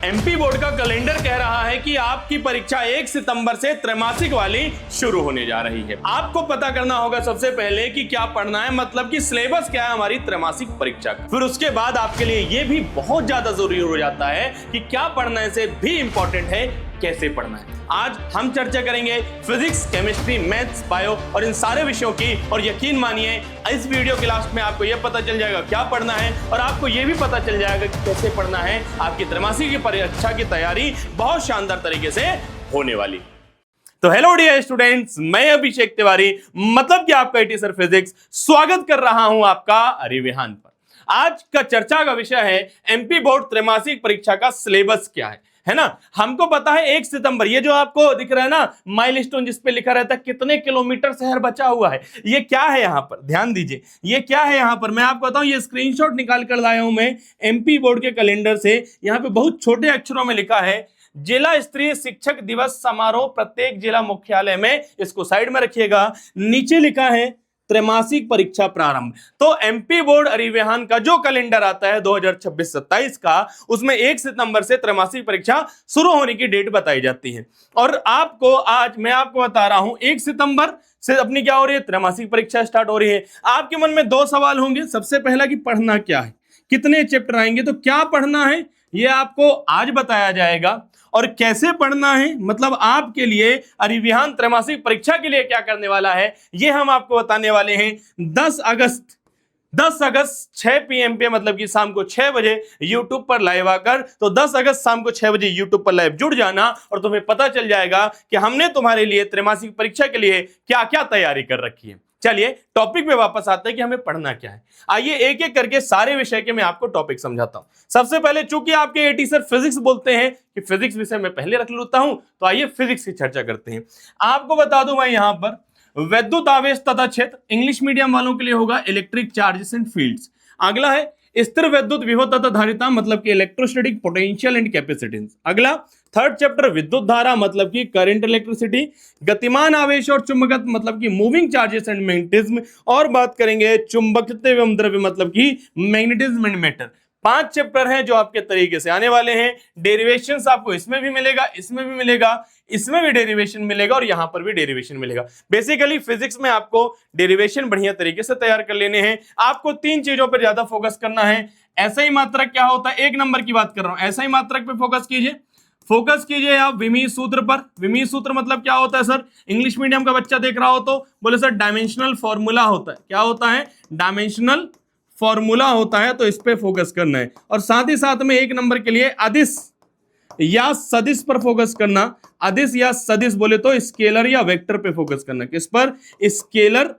MP board का calendar कह रहा है कि आपकी परीक्षा 1 सितंबर से त्रैमासिक वाली शुरू होने जा रही है। आपको पता करना होगा सबसे पहले कि क्या पढ़ना है, मतलब कि सिलेबस क्या है हमारी त्रैमासिक परीक्षा का। फिर उसके बाद आपके लिए यह भी बहुत ज्यादा जरूरी हो जाता है कि क्या पढ़ने से भी इंपॉर्टेंट है कैसे पढ़ना है। आज हम चर्चा करेंगे फिजिक्स, केमिस्ट्री, मैथ्स, बायो और इन सारे विषयों की। और यकीन मानिए इस वीडियो के लास्ट में आपको यह पता चल जाएगा क्या पढ़ना है और आपको यह भी पता चल जाएगा कि कैसे पढ़ना है। आपकी त्रैमासिक की परीक्षा की तैयारी बहुत शानदार तरीके से होने वाली। तो हेलो डियर स्टूडेंट्स, मैं अभिषेक तिवारी, मतलब कि आपका टीचर फिजिक्स, स्वागत कर रहा हूं आपका अरिविहान पर। आज का चर्चा का विषय है एमपी बोर्ड त्रैमासिक परीक्षा का सिलेबस क्या है ना। हमको पता है 1 सितंबर, ये जो आपको दिख रहा है ना माइलस्टोन जिस पे लिखा रहता है कितने किलोमीटर शहर बचा हुआ है, ये क्या है यहाँ पर ध्यान दीजिए। ये क्या है यहाँ पर मैं आपको बताऊं, ये स्क्रीनशॉट निकाल कर लाया हूं मैं एमपी बोर्ड के कैलेंडर से। यहाँ पे बहुत छोटे अक्षरों में लिखा है जिला स्तरीय शिक्षक दिवस समारोह प्रत्येक जिला मुख्यालय में, इसको साइड में रखिएगा। नीचे लिखा है त्रैमासिक परीक्षा प्रारंभ। तो एमपी बोर्ड अरिविहान का जो कैलेंडर आता है 2026-27 का, उसमें 1 सितंबर से त्रैमासिक परीक्षा शुरू होने की डेट बताई जाती है। और आपको आज मैं आपको बता रहा हूं 1 सितंबर से अपनी क्या हो रही है, त्रैमासिक परीक्षा स्टार्ट हो रही है। आपके मन में 2 सवाल होंगे। सबसे पहला कि पढ़ना क्या है, कितने चैप्टर आएंगे, तो क्या पढ़ना है ये आपको आज बताया जाएगा। और कैसे पढ़ना है, मतलब आपके लिए अरिविहान त्रैमासिक परीक्षा के लिए क्या करने वाला है, ये हम आपको बताने वाले हैं। 10 अगस्त 6 PM पे, मतलब कि शाम को 6 बजे YouTube पर लाइव आकर, तो 10 अगस्त शाम को 6 बजे YouTube पर लाइव जुड़ जाना और तुम्हें पता चल जाएगा कि हमने तुम्हारे लिए त्रैमासिक परीक्षा के लिए क्या क्या तैयारी कर रखी है। चलिए टॉपिक पे वापस आते हैं कि हमें पढ़ना क्या है। आइए एक एक करके सारे विषय के मैं आपको टॉपिक समझाता हूं। सबसे पहले, चूंकि आपके एटी सर फिजिक्स बोलते हैं कि फिजिक्स विषय में पहले रख लेता हूं, तो आइए फिजिक्स की चर्चा करते हैं। आपको बता दूं मैं यहां पर वैद्युत आवेश तथा क्षेत्र, इंग्लिश मीडियम वालों के लिए होगा इलेक्ट्रिक चार्जेस एंड फील्ड्स। अगला है स्थिर विद्युत विभव तथा धारिता, मतलब कि इलेक्ट्रोस्टैटिक पोटेंशियल एंड कैपेसिटेंस। अगला 3rd चैप्टर विद्युत धारा, मतलब कि करंट इलेक्ट्रिसिटी। गतिमान आवेश और चुंबकत्व, मतलब कि मूविंग चार्जेस एंड मैग्नेटिज्म। और बात करेंगे चुंबकत्व एवं द्रव्य, मतलब कि मैग्नेटिज्म एंड मैटर। 5 चैप्टर हैं जो आपके तरीके से आने वाले हैं। डेरिवेशंस आपको इसमें भी मिलेगा, इसमें भी मिलेगा, इसमें भी डेरिवेशन मिलेगा और यहां पर भी डेरिवेशन मिलेगा। बेसिकली फिजिक्स में आपको डेरिवेशन बढ़िया तरीके से तैयार कर लेने हैं। आपको 3 चीजों पर ज्यादा फोकस करना है। SI मात्रक क्या होता है, 1 नंबर की बात कर रहा हूं, SI मात्रक पे फोकस कीजिए आप विमीय सूत्र पर। विमीय सूत्र मतलब क्या होता है सर, इंग्लिश मीडियम का बच्चा देख रहा हो तो बोले सर डायमेंशनल फॉर्मूला होता है। क्या होता है, डायमेंशनल फॉर्मूला होता है, तो इस पे फोकस करना है। और साथ ही साथ में 1 नंबर के लिए अदिश या सदिश पर फोकस करना। अदिश या सदिश बोले तो स्केलर या वेक्टर पे फोकस करना। किस पर, स्केलर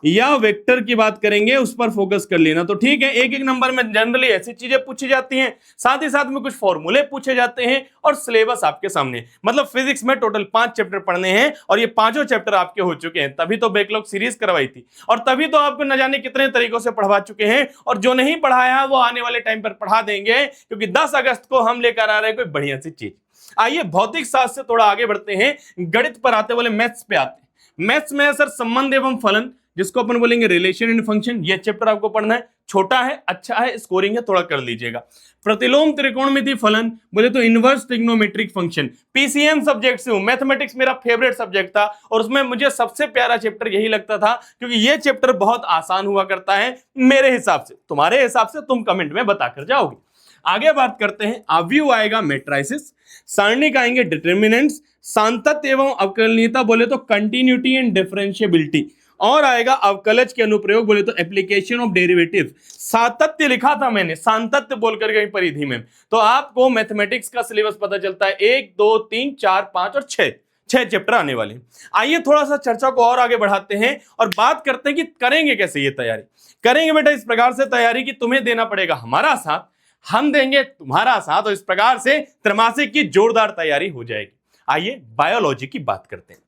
या वेक्टर की बात करेंगे उस पर फोकस कर लेना। तो ठीक है, एक एक नंबर में जनरली ऐसी चीजें पूछी जाती हैं, साथ ही साथ में कुछ फॉर्मूले पूछे जाते हैं और सिलेबस आपके सामने। मतलब फिजिक्स में टोटल 5 चैप्टर पढ़ने हैं और ये 5 चैप्टर आपके हो चुके हैं। तभी तो बैकलॉग सीरीज करवाई थी और तभी तो आपको न जाने कितने तरीकों से पढ़वा चुके हैं। और जो नहीं पढ़ाया है वो आने वाले टाइम पर पढ़ा देंगे, क्योंकि 10 अगस्त को हम लेकर आ रहे हैं कोई बढ़िया सी चीज। आइए भौतिक शास्त्र से थोड़ा आगे बढ़ते हैं, गणित पर आते बोले मैथ्स पे आते हैं। मैथ्स में सर संबंध एवं फलन, जिसको अपन बोलेंगे रिलेशन एंड फंक्शन, ये चैप्टर आपको पढ़ना है। छोटा है, अच्छा है, स्कोरिंग है, थोड़ा कर लीजिएगा। प्रतिलोम त्रिकोणमिति फलन बोले तो inverse trigonometric function. PCM subject से हूं, मैथमेटिक्स मेरा फेवरेट सब्जेक्ट था और उसमें मुझे सबसे प्यारा चैप्टर यही लगता था, क्योंकि ये चैप्टर बहुत आसान हुआ करता है मेरे हिसाब से। तुम्हारे हिसाब से तुम कमेंट में बताकर जाओगे। आगे बात करते हैं, अवयव आएगा मैट्रिसेस, सारणिक आएंगे डिटर्मिनेंट्स, सांतत्य एवं अवकलनीयता बोले तो कंटिन्यूटी एंड डिफरेंशिएबिलिटी, और आएगा अवकलज के अनुप्रयोग बोले तो एप्लीकेशन ऑफ डेरिवेटिव। सातत्य लिखा था मैंने, सांतत्य बोलकर कहीं परिधि में। तो आपको मैथमेटिक्स का सिलेबस पता चलता है 1 2 3 4 5 और 6 चैप्टर आने वाले हैं। आइए थोड़ा सा चर्चा को और आगे बढ़ाते हैं और बात करते हैं कि करेंगे कैसे ये तैयारी। करेंगे बेटा इस प्रकार से तैयारी कि तुम्हें देना पड़ेगा हमारा साथ, हम देंगे तुम्हारा साथ, और इस प्रकार से त्रैमासिक की जोरदार तैयारी हो जाएगी। आइए बायोलॉजी की बात करते हैं।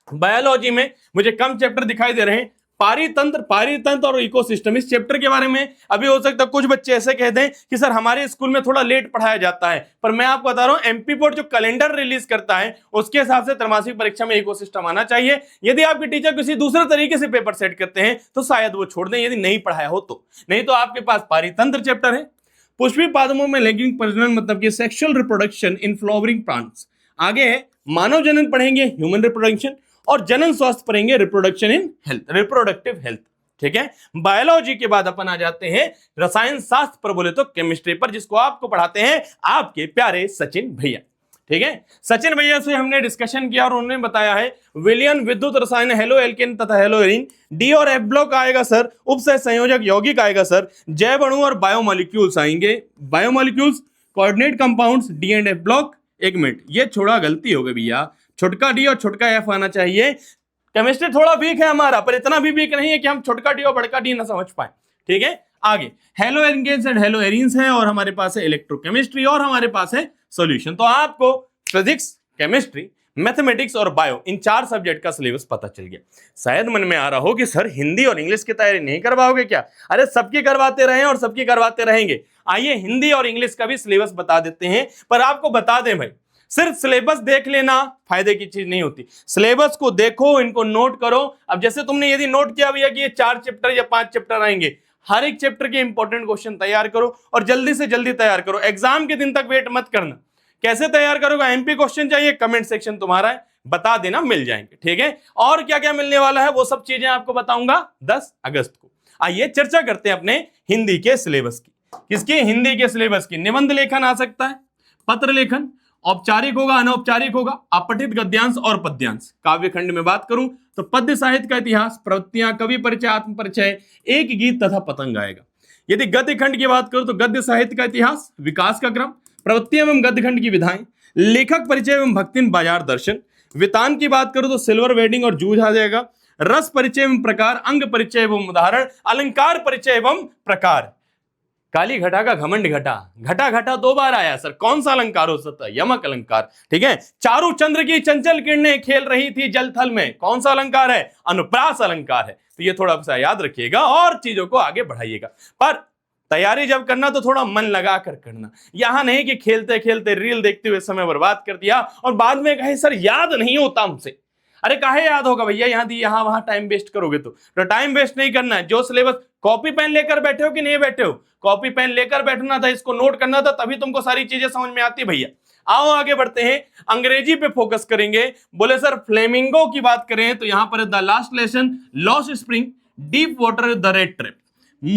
बायोलॉजी में मुझे कम चैप्टर दिखाई दे रहे हैं, पारितंत्र और इकोसिस्टम। इस चैप्टर के बारे में अभी हो सकता है कुछ बच्चे ऐसे कह दें कि सर हमारे स्कूल में थोड़ा लेट पढ़ाया जाता है, पर मैं आपको बता रहा हूं एमपी बोर्ड जो कैलेंडर रिलीज करता है उसके हिसाब से त्रैमासिक परीक्षा में इकोसिस्टम आना चाहिए। यदि आपके टीचर किसी दूसरे तरीके से पेपर सेट करते हैं तो शायद वो छोड़ दें, यदि नहीं पढ़ाया हो तो। नहीं तो आपके पास पारितंत्र चैप्टर है, पुष्पी पादपों में लैंगिक प्रजनन मतलब कि sexual reproduction in flowering plants. आगे है मानव जनन पढ़ेंगे ह्यूमन रिप्रोडक्शन, और जनन स्वास्थ्य पढ़ेंगे reproduction in health, reproductive health. ठीक है, बायोलॉजी के बाद अपन आ जाते हैं रसायन शास्त्र पर, बोले तो केमिस्ट्री पर, जिसको आपको पढ़ाते हैं आपके प्यारे सचिन भैया। ठीक है, सचिन भैया से हमने डिस्कशन किया और उन्होंने बताया है विलियन विद्युत रसायन, हेलो एल्केन तथा हेलो एरीन, डी और एफ ब्लॉक आएगा सर, उपसह संयोजक यौगिक आएगा सर, जैव अणु और बायोमोलिक्यूल्स आएंगे, biomolecules, coordinate compounds, D and F block. एक मिनट, ये थोड़ा गलती हो गई भैया, छोटका डी और छोटका एफ आना चाहिए। केमिस्ट्री थोड़ा वीक है हमारा, पर इतना भी वीक नहीं है कि हम छोटका डी और बड़का डी ना समझ पाए। ठीक है, आगे halo alkanes and halo arenes हैं, और हमारे पास है इलेक्ट्रोकेमिस्ट्री, और हमारे पास है सॉल्यूशन। तो आपको फिजिक्स, केमिस्ट्री, मैथमेटिक्स और बायो, इन 4 सब्जेक्ट का सिलेबस पता चल गया। शायद मन में आ रहा हो कि सर हिंदी और इंग्लिश की तैयारी नहीं करवाओगे क्या? अरे सबकी करवाते रहे और सबकी करवाते रहेंगे। आइए हिंदी और इंग्लिश का भी सिलेबस बता देते हैं, पर आपको बता दें भाई, सिर्फ सिलेबस देख लेना फायदे की चीज नहीं होती। सिलेबस को देखो, इनको नोट करो। अब जैसे तुमने यदि नोट किया भैया कि ये 4 चैप्टर या 5 चैप्टर आएंगे, हर एक चैप्टर के इंपॉर्टेंट क्वेश्चन तैयार करो और जल्दी से जल्दी तैयार करो। एग्जाम के दिन तक वेट मत करना। कैसे तैयार करोगे? एमपी क्वेश्चन चाहिए, कमेंट सेक्शन तुम्हारा है, बता देना, मिल जाएंगे। ठीक है, और क्या क्या मिलने वाला है वो सब चीजें आपको बताऊंगा 10 अगस्त को। आइए चर्चा करते हैं अपने हिंदी के सिलेबस की। किसकी? हिंदी के सिलेबस की। निबंध लेखन आ सकता है, पत्र लेखन, औपचारिक होगा, अनौपचारिक होगा, अपठित गद्यांश और पद्यांश। काव्य खंड में बात करूं तो पद्य साहित्य का इतिहास, प्रवृत्तियां, कवि परिचय, आत्म परिचय, एक गीत तथा पतंग आएगा। यदि गद्य खंड की बात करूं तो गद्य साहित्य का इतिहास, विकास का क्रम, प्रवृत्तियां एवं गद्य खंड की विधाएं, लेखक परिचय एवं भक्तिन बाजार दर्शन। वितान की बात करूं तो सिल्वर वेडिंग और जूझ आ जाएगा। रस परिचय एवं प्रकार, अंग परिचय एवं उदाहरण, अलंकार परिचय एवं प्रकार। काली घटा का घमंड घटा, घटा घटा 2 बार आया सर, कौन सा अलंकार हो सकता है? यमक अलंकार। ठीक है, चारु चंद्र की चंचल किरणें खेल रही थी जल थल में, कौन सा अलंकार है? अनुप्रास अलंकार है। तो ये थोड़ा सा याद रखिएगा और चीजों को आगे बढ़ाइएगा। पर तैयारी जब करना तो थोड़ा मन लगा कर करना। यहां नहीं कि खेलते खेलते रील देखते हुए समय बर्बाद कर दिया और बाद में कहे सर याद नहीं होता हमसे। अरे काहे याद होगा भैया, यहां वहां टाइम वेस्ट करोगे तो टाइम वेस्ट नहीं करना है। जो सिलेबस, कॉपी पेन लेकर बैठे हो कि नहीं बैठे हो? कॉपी पेन लेकर बैठना था, इसको नोट करना था, तभी तुमको सारी चीजें समझ में आती भैया। आओ आगे बढ़ते हैं, अंग्रेजी पे फोकस करेंगे। बोले सर फ्लेमिंगो की बात करें तो यहां पर the last lesson, lost spring, deep water, the red trap,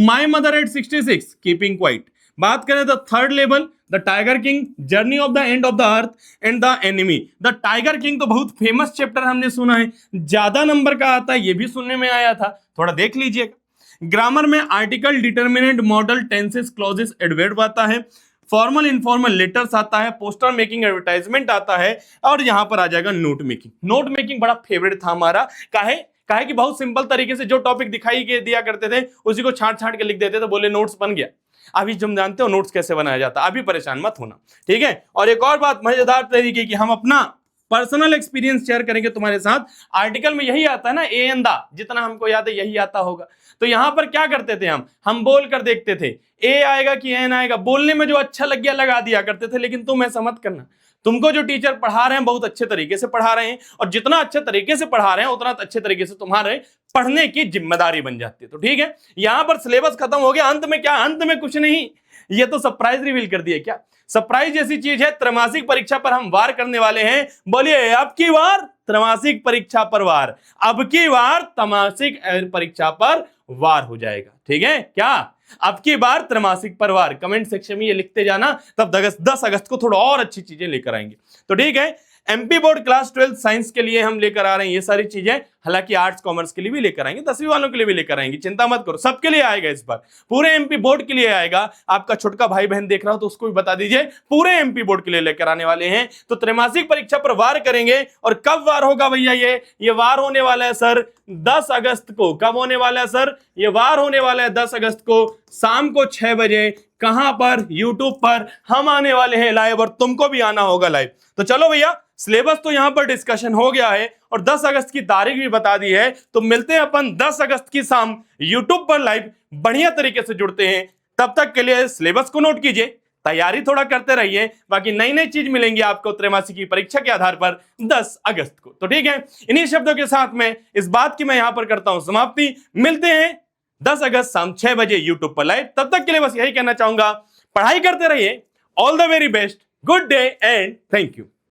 my mother eight 66, keeping quiet. बात करें the third level, the tiger king, journey of the end of the earth and the enemy. The tiger king तो बहुत famous chapter हमने सुना है, ज्यादा number का आता है, ये भी सुनने में आया था, थोड़ा देख लीजिएगा। ग्रामर में article, determinant, model, tenses, clauses, adverb आता है, फॉर्मल इनफॉर्मल लेटर्स आता है, पोस्टर मेकिंग, एडवर्टाइजमेंट आता है, और यहां पर आ जाएगा नोट मेकिंग। नोट मेकिंग बड़ा फेवरेट था हमारा। काहे कि बहुत सिंपल तरीके से जो टॉपिक दिखाई दिया करते थे उसी को छांट छांट के लिख देते थे, बोले नोट्स बन गया। अभी तुम जानते हो नोट्स कैसे बनाया जाता, अभी परेशान मत होना। ठीक है, और एक और बात मजेदार तरीके की, हम अपना पर्सनल एक्सपीरियंस शेयर करेंगे तुम्हारे साथ। आर्टिकल में यही आता है ना, ए एन दा, जितना हमको याद है यही आता होगा। तो यहां पर क्या करते थे, हम बोल कर देखते थे ए आएगा कि एन आएगा, बोलने में जो अच्छा लग गया लगा दिया करते थे। लेकिन तुम ऐसा मत करना, तुमको जो टीचर पढ़ा रहे हैं बहुत अच्छे तरीके से पढ़ा रहे हैं, और जितना अच्छे तरीके से पढ़ा रहे हैं उतना अच्छे तरीके से तुम्हारे पढ़ने की जिम्मेदारी बन जाती है। तो ठीक है, यहां पर सिलेबस खत्म हो गया। अंत में क्या? अंत में कुछ नहीं, ये तो सरप्राइज रिवील कर दिया। क्या सरप्राइज जैसी चीज है? त्रैमासिक परीक्षा पर हम वार करने वाले हैं। बोलिए, अब की बार त्रैमासिक परीक्षा पर वार, अब की बार त्रैमासिक परीक्षा पर वार हो जाएगा। ठीक है, क्या अब की बार त्रैमासिक पर वार? कमेंट सेक्शन में ये लिखते जाना, तब 10 अगस्त को थोड़ा और अच्छी चीजें लेकर आएंगे। तो ठीक है, एमपी बोर्ड क्लास 12 साइंस के लिए हम लेकर आ रहे हैं ये सारी चीजें, हालांकि आर्ट्स कॉमर्स के लिए भी लेकर आएंगे, 10वीं वालों के लिए भी लेकर आएंगे, चिंता मत करो, सबके लिए आएगा इस बार, पूरे एमपी बोर्ड के लिए आएगा। आपका छोटका भाई बहन देख रहा हो तो उसको भी बता दीजिए, पूरे एमपी बोर्ड के लिए लेकर आने वाले हैं। तो त्रैमासिक परीक्षा पर वार करेंगे। और कब वार होगा भैया? ये वार होने वाला है सर 10 अगस्त को। कब होने वाला है सर? ये वार होने वाला है 10 अगस्त को शाम को 6 बजे। कहां पर? यूट्यूब पर हम आने वाले हैं लाइव, और तुमको भी आना होगा लाइव। तो चलो भैया, सिलेबस तो यहां पर डिस्कशन हो गया है और 10 अगस्त की तारीख भी बता दी है। तो मिलते हैं अपन 10 अगस्त की शाम यूट्यूब पर लाइव, बढ़िया तरीके से जुड़ते हैं। तब तक के लिए सिलेबस को नोट कीजिए, तैयारी थोड़ा करते रहिए, बाकी नई नई चीज मिलेंगी आपको त्रैमासिक की परीक्षा के आधार पर 10 अगस्त को। तो ठीक है, इन्हीं शब्दों के साथ में इस बात की मैं यहां पर करता हूं समाप्ति। मिलते हैं 10 अगस्त शाम 6 बजे यूट्यूब पर लाइव। तब तक के लिए बस यही कहना चाहूंगा, पढ़ाई करते रहिए। All the very best, good day and thank you.